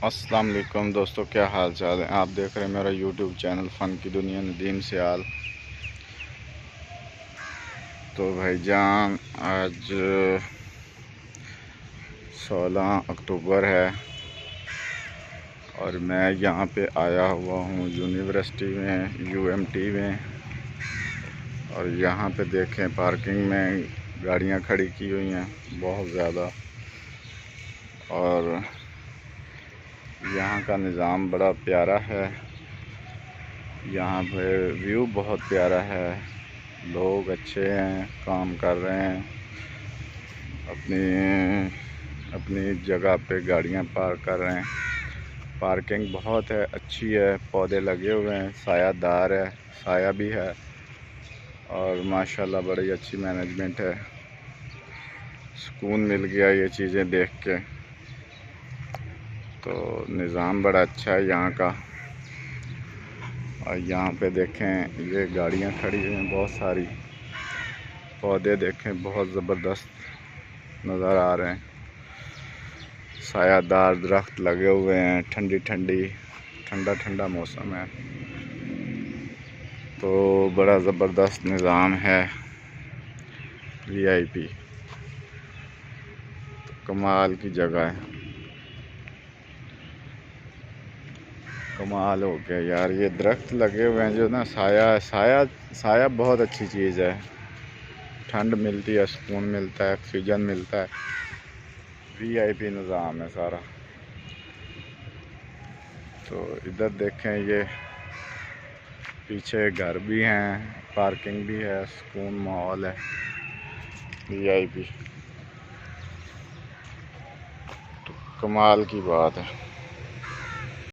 अस्सलाम वालेकुम दोस्तों, क्या हाल चाल है। आप देख रहे हैं मेरा यूट्यूब चैनल फ़न की दुनिया नदीम सियाल। तो भाईजान आज 16 अक्टूबर है और मैं यहाँ पे आया हुआ हूँ यूनिवर्सिटी में, यूएमटी में। और यहाँ पे देखें पार्किंग में गाड़ियाँ खड़ी की हुई हैं बहुत ज़्यादा। और यहाँ का निज़ाम बड़ा प्यारा है, यहाँ पे व्यू बहुत प्यारा है, लोग अच्छे हैं, काम कर रहे हैं, अपनी जगह पे गाड़ियाँ पार्क कर रहे हैं। पार्किंग बहुत है, अच्छी है, पौधे लगे हुए हैं, सायादार है, साया भी है और माशाल्लाह बड़ी अच्छी मैनेजमेंट है। सुकून मिल गया ये चीज़ें देख के। तो निज़ाम बड़ा अच्छा है यहाँ का। और यहाँ पे देखें ये गाड़ियाँ खड़ी हुई हैं बहुत सारी, पौधे देखें बहुत ज़बरदस्त नज़र आ रहे हैं, सायादार दरख्त लगे हुए हैं, ठंडा ठंडा मौसम है। तो बड़ा ज़बरदस्त निज़ाम है, वीआईपी। तो कमाल की जगह है, कमाल हो गया यार। ये दरख्त लगे हुए हैं जो ना, साया बहुत अच्छी चीज़ है। ठंड मिलती है, सुकून मिलता है, ऑक्सीजन मिलता है। वीआईपी निज़ाम है सारा। तो इधर देखें, ये पीछे घर भी हैं, पार्किंग भी है, सुकून माहौल है, वीआईपी। तो कमाल की बात है।